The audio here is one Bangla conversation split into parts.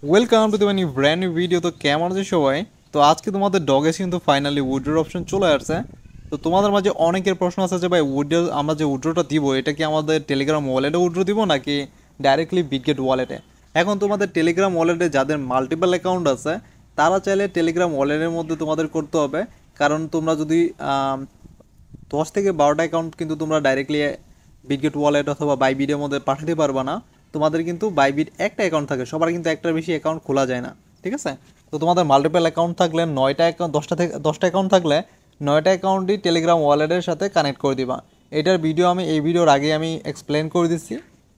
Welcome to the new brand new video. তো কেমন আছে সবাই? তো আজকে তোমাদের ডগে কিন্তু ফাইনালি উইথড্রোর অপশন চলে আসছে। তো তোমাদের মাঝে অনেকের প্রশ্ন আছে যে ভাই উইথড্রো আমরা যে উইথড্রোটা দিব এটা কি আমাদের টেলিগ্রাম ওয়ালেটে উইথড্রো দিব নাকি ডাইরেক্টলি বিটগেট ওয়ালেটে? এখন তোমাদের টেলিগ্রাম ওয়ালেটে যাদের মাল্টিপল অ্যাকাউন্ট আছে তারা চাইলে টেলিগ্রাম ওয়ালেটের মধ্যে তোমাদের করতে হবে। কারণ তোমরা যদি 10 থেকে 12টা অ্যাকাউন্ট কিন্তু তোমরা ডাইরেক্টলি বিটগেট ওয়ালেট অথবা বাইবিটের মধ্যে পাঠাতে পারবা না। তোমাদের কিন্তু বাইবিট একটা অ্যাকাউন্ট থাকে, সবার কিন্তু একটার বেশি অ্যাকাউন্ট খোলা যায় না, ঠিক আছে? তো তোমাদের মাল্টিপল অ্যাকাউন্ট থাকলে 9টা অ্যাকাউন্ট 10টা অ্যাকাউন্ট থাকলে 9টা অ্যাকাউন্টই টেলিগ্রাম ওয়ালেটের সাথে কানেক্ট করে দিবা। এটার ভিডিও আমি এই ভিডিওর আগে আমি এক্সপ্লেন করে দিচ্ছি,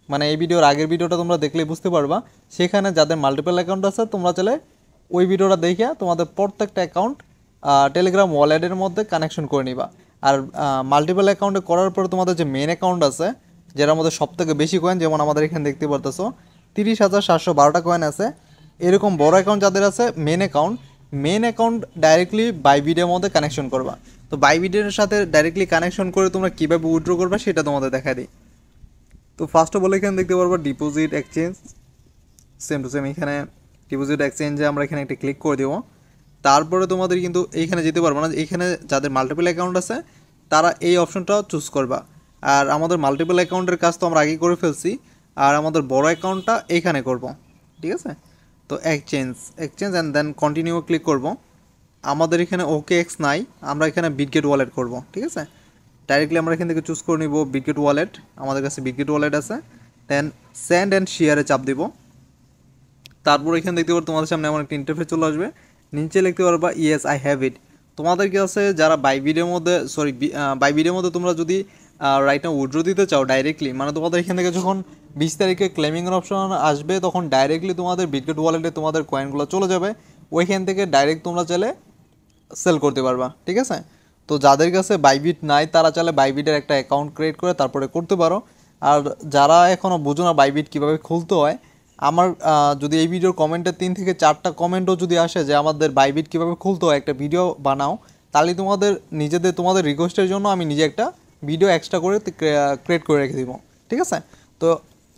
মানে এই ভিডিওর আগের ভিডিওটা তোমরা দেখলেই বুঝতে পারবা। সেখানে যাদের মাল্টিপল অ্যাকাউন্ট আছে তোমরা চাইলে ওই ভিডিওটা দেখে তোমাদের প্রত্যেকটা অ্যাকাউন্ট টেলিগ্রাম ওয়ালেটের মধ্যে কানেকশন করে নিবা। আর মাল্টিপল অ্যাকাউন্টে করার পরে তোমাদের যে মেন অ্যাকাউন্ট আছে যেটার মধ্যে সবথেকে বেশি কয়েন, যেমন আমাদের এখানে দেখতে পারতেছো 30,712টা কয়েন আছে, এরকম বড় অ্যাকাউন্ট যাদের আছে মেন অ্যাকাউন্ট ডাইরেক্টলি বাইবিটের মধ্যে কানেকশন করবা। তো বাইবিটের সাথে ডাইরেক্টলি কানেকশন করে তোমরা কীভাবে উইথড্র করবা সেটা তোমাদের দেখা দিই। তো ফার্স্ট অফ অল এখানে দেখতে পারবা deposit exchange, same to same এখানে ডিপোজিট এক্সচেঞ্জে আমরা এখানে একটা ক্লিক করে দেবো। তারপরে তোমাদের কিন্তু এইখানে যেতে পারবো না, এইখানে যাদের মাল্টিপল অ্যাকাউন্ট আছে তারা এই অপশনটা চুজ করবা। আর আমাদের মাল্টিপল অ্যাকাউন্টের কাজ তো আমরা আগেই করে ফেলছি, আর আমাদের বড় অ্যাকাউন্টটা এইখানে করব, ঠিক আছে? তো exchange and then continue click করব। আমাদের এখানে ওকে এক্স নাই, আমরা এখানে বিটগেট ওয়ালেট করব, ঠিক আছে? ডাইরেক্টলি আমরা এখান থেকে চুজ করে নিব বিটগেট ওয়ালেট, আমাদের কাছে বিটগেট ওয়ালেট আছে। দেন সেন্ড অ্যান্ড শেয়ারে চাপ দিব। তারপর এখানে দেখতে পারো তোমাদের সামনে এমন একটা ইন্টারফেস চলে আসবে, নিচে লিখতে পারবা ইয়েস আই হ্যাভ ইট। তোমাদের কাছে যারা বাইবিডের মধ্যে বাইবিডের মধ্যে তোমরা যদি রাইট নাও উইথড্র দিতে চাও ডাইরেক্টলি, মানে তোমাদের এখান থেকে যখন 20 তারিখে ক্লেমিংয়ের অপশন আসবে তখন ডাইরেক্টলি তোমাদের বিটগেট ওয়ালেটে তোমাদের কয়েনগুলো চলে যাবে, ওইখান থেকে ডাইরেক্ট তোমরা চাইলে সেল করতে পারবা, ঠিক আছে? তো যাদের কাছে বাইবিট নাই তারা চাইলে বাইবিটের একটা অ্যাকাউন্ট ক্রিয়েট করে তারপরে করতে পারো। আর যারা এখনও বুঝো না বাইবিট কীভাবে খুলতে হয়, আমার যদি এই ভিডিওর কমেন্টে 3 থেকে 4টা কমেন্টও যদি আসে যে আমাদের বাইবিট কীভাবে খুলতে হয় একটা ভিডিও বানাও, তাহলে তোমাদের রিকোয়েস্টের জন্য আমি নিজে একটা ভিডিও এক্সট্রা করে ক্রিয়েট করে রেখে দিব, ঠিক আছে? তো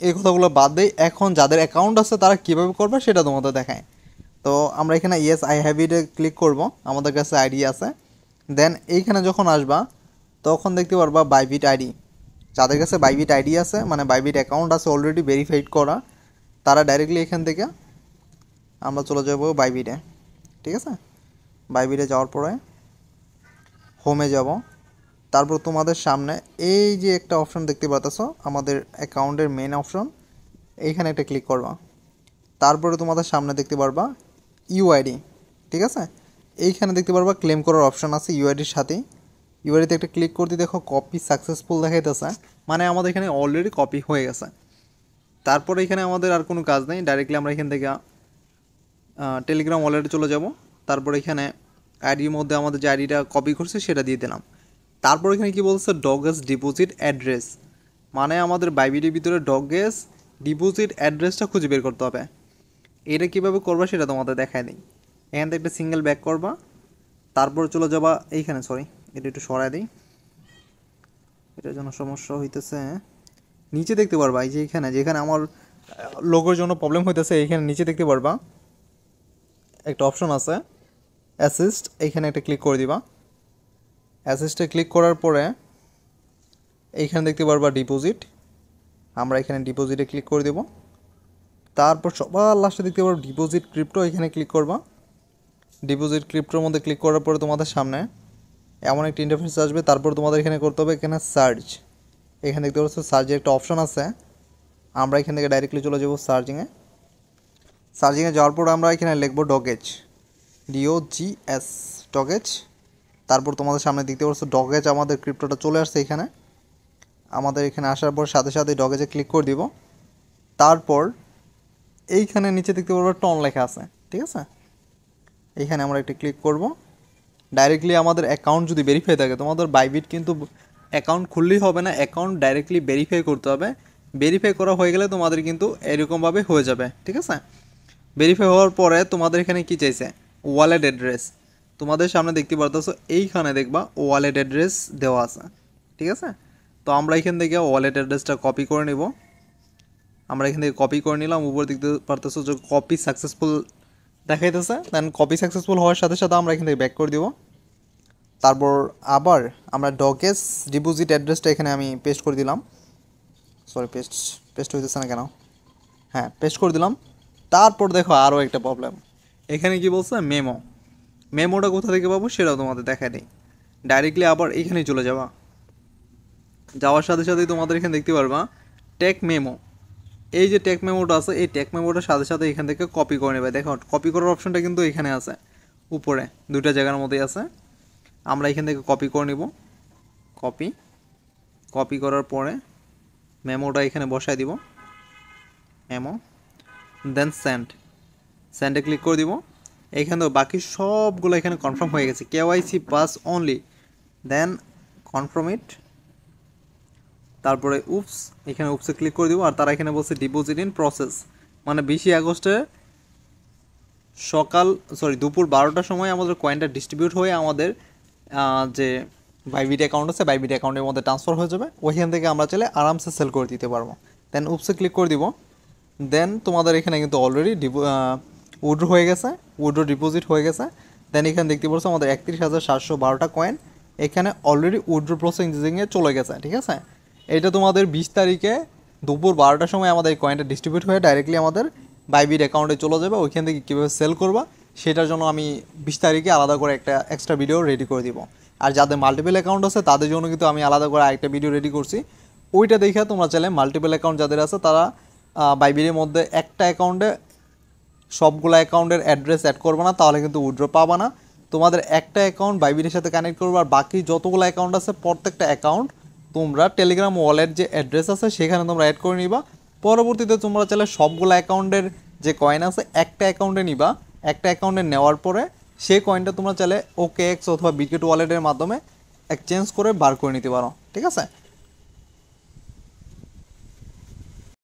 এই কথাগুলো বাদ দেই, এখন যাদের অ্যাকাউন্ট আছে তারা কীভাবে করবে সেটা তোমাদের দেখায়। তো আমরা এখানে ইয়েস আই হ্যাভ ইটে ক্লিক করব, আমাদের কাছে আইডি আছে। দেন এইখানে যখন আসবা তখন দেখতে পারবা বাইবিট আইডি। যাদের কাছে বাইবিট আইডি আছে মানে বাইবিট অ্যাকাউন্ট আছে অলরেডি ভেরিফাইড করা, তারা ডাইরেক্টলি এখান থেকে আমরা চলে যাব বাইবিটে, ঠিক আছে? বাইবিটে যাওয়ার পরে হোমে যাব। তারপর তোমাদের সামনে এই যে একটা অপশন দেখতে পাচ্ছ আমাদের অ্যাকাউন্টের মেন অপশন, এইখানে একটা ক্লিক করবা। তারপরে তোমাদের সামনে দেখতে পারবা ইউআইডি, ঠিক আছে? এইখানে দেখতে পারবা ক্লেম করার অপশন আছে ইউআইডির সাথেই। ইউআইডিতে একটা ক্লিক করতে দেখো কপি সাকসেসফুল দেখাইতেছে, মানে আমাদের এখানে অলরেডি কপি হয়ে গেছে। তারপরে এখানে আমাদের আর কোনো কাজ নেই, ডাইরেক্টলি আমরা এখান থেকে টেলিগ্রাম ওয়ালেটে চলে যাব। তারপর এখানে আইডির মধ্যে আমাদের যে আইডিটা কপি করছে সেটা দিয়ে দিলাম। তারপর এখানে কি বলছে ডগেস ডিপোজিট অ্যাড্রেস, মানে আমাদের বাইবিটির ভিতরে ডগেস ডিপোজিট অ্যাড্রেসটা খুঁজে বের করতে হবে। এটা কীভাবে করবা সেটা তোমাদের দেখায় দিই। এখান থেকে একটা সিঙ্গেল ব্যাক করবা, তারপর চলে যাবা এইখানে, সরি এটা একটু সরাই দিই, এটার জন্য সমস্যা হইতেছে। নিচে দেখতে পারবা এই যে এখানে যেখানে আমার লোগোর জন্য প্রবলেম হইতেছে, এইখানে নিচে দেখতে পারবা একটা অপশন আছে অ্যাসিস্ট, এইখানে একটা ক্লিক করে দিবা। অ্যাসিস্টে ক্লিক করার পরে এইখানে দেখতে পারবা ডিপোজিট, আমরা এখানে ডিপোজিটে ক্লিক করে দেব। তারপর সবার লাস্টে দেখতে পারবো ডিপোজিট ক্রিপ্টো, এখানে ক্লিক করবা। ডিপোজিট ক্রিপ্টোর মধ্যে ক্লিক করার পরে তোমাদের সামনে এমন একটা ইন্টারফেস আসবে। তারপর তোমাদের এখানে করতে হবে এখানে সার্চ, এখানে দেখতে পাচ্ছ সার্চের একটা অপশন আছে, আমরা এখান থেকে ডাইরেক্টলি চলে যাব সার্চিংয়ে যাওয়ার পর আমরা এখানে লিখবো ডগেজ, DOGS ডগেজ। তারপর তোমাদের সামনে দেখতে পাচ্ছ ডগেজ আমাদের ক্রিপ্টোটা চলে আসছে এখানে। আমাদের এখানে আসার পর সাথে সাথে ডগেজে ক্লিক করে দিব। তারপর এইখানে নিচে দেখতে পারবো টন লেখা আছে, ঠিক আছে? এইখানে আমরা একটা ক্লিক করব। ডাইরেক্টলি আমাদের অ্যাকাউন্ট যদি ভেরিফাই থাকে, তোমাদের বাইবিট কিন্তু অ্যাকাউন্ট খুললেই হবে না, অ্যাকাউন্ট ডাইরেক্টলি ভেরিফাই করতে হবে। ভেরিফাই করা হয়ে গেলে তোমাদের কিন্তু এরকমভাবে হয়ে যাবে, ঠিক আছে? ভেরিফাই হওয়ার পরে তোমাদের এখানে কি চাইছে ওয়ালেট অ্যাড্রেস, তোমাদের সামনে দেখতে পারতেছো এইখানে দেখবা ওয়ালেট অ্যাড্রেস দেওয়া আছে, ঠিক আছে? তো আমরা এখান থেকে ওয়ালেট অ্যাড্রেসটা কপি করে নিব। আমরা এখান থেকে কপি করে নিলাম, উপর দেখতে পারতেছো যে কপি সাকসেসফুল দেখাইতেছে। দেন কপি সাকসেসফুল হওয়ার সাথে সাথে আমরা এখান থেকে ব্যাক করে দিব। তারপর আবার আমরা ডকেস ডিপোজিট অ্যাড্রেসটা এখানে আমি পেস্ট করে দিলাম, সরি পেস্ট হইতেছে না কেন, হ্যাঁ পেস্ট করে দিলাম। তারপর দেখো আরও একটা প্রবলেম, এখানে কি বলছে মেমোটা কোথা থেকে পাবো সেটাও তোমাদের দেখায় নেই। ডাইরেক্টলি আবার এইখানেই চলে যাওয়ার সাথে সাথেই তোমাদের এখানে দেখতে পারবা টেক মেমো। এই যে টেক মেমোটা আছে, এই টেক মেমোটার সাথে সাথে এখান থেকে কপি করে নেবে। দেখো কপি করার অপশনটা কিন্তু এখানে আছে, উপরে দুইটা জায়গার মধ্যেই আছে। আমরা এখান থেকে কপি করে নিব, কপি করার পরে মেমোটা এখানে বসাই দিব, মেমো, দেন সেন্ডে ক্লিক করে দিব। এইখানে তো বাকি সবগুলো এখানে কনফার্ম হয়ে গেছে, KYC পাস অনলি, দেন কনফার্ম ইট। তারপরে এখানে উপসে ক্লিক করে দিব। আর তারা এখানে বলছে ডিপোজিট ইন প্রসেস, মানে 20 আগস্টে দুপুর 12টার সময় আমাদের কয়েনটা ডিস্ট্রিবিউট হয়ে আমাদের যে বাইবিট অ্যাকাউন্ট আছে বাইবিট অ্যাকাউন্টের মধ্যে ট্রান্সফার হয়ে যাবে। ওইখান থেকে আমরা চাইলে আরামসে সেল করে দিতে পারবো। দেন উপসে ক্লিক করে দিব। দেন তোমাদের এখানে কিন্তু অলরেডি উইথড্র হয়ে গেছে, উইথড্র ডিপোজিট হয়ে গেছে। দেন এখানে দেখতে পাচ্ছ আমাদের 31,712টা কয়েন এখানে অলরেডি উইথড্র প্রসেসিংয়ে চলে গেছে। ঠিক আছে, এটা তোমাদের 20 তারিখে দুপুর 12টার সময় আমাদের এই কয়েনটা ডিস্ট্রিবিউট হয়ে ডাইরেক্টলি আমাদের বাইবিট অ্যাকাউন্টে চলে যাবে। ওইখান থেকে কীভাবে সেল করবা সেটার জন্য আমি 20 তারিখে আলাদা করে একটা এক্সট্রা ভিডিও রেডি করে দিব। আর যাদের মাল্টিপল অ্যাকাউন্ট আছে তাদের জন্য কিন্তু আমি আলাদা করে আরেকটা ভিডিও রেডি করছি, ওইটা দেখে তোমরা চাইলে মাল্টিপল অ্যাকাউন্ট যাদের আছে তারা বাইবিটের মধ্যে একটা অ্যাকাউন্টে সবগুলো অ্যাকাউন্টের অ্যাড্রেস অ্যাড করবে না, তাহলে কিন্তু উইথড্র পাবা না। তোমাদের একটা অ্যাকাউন্ট বাইবিটের সাথে কানেক্ট করবে, আর বাকি যতগুলো অ্যাকাউন্ট আছে প্রত্যেকটা অ্যাকাউন্ট তোমরা টেলিগ্রাম ওয়ালেট যে অ্যাড্রেস আছে সেখানে তোমরা অ্যাড করে নিবা। পরবর্তীতে তোমরা চাইলে সবগুলো অ্যাকাউন্টের যে কয়েন আছে একটা অ্যাকাউন্টে নিবা, একটা অ্যাকাউন্টে নেওয়ার পরে সেই কয়েনটা তোমরা চাইলে OKX অথবা বিকেট ওয়ালেটের মাধ্যমে এক্সচেঞ্জ করে বার করে নিতে পারো। ঠিক আছে,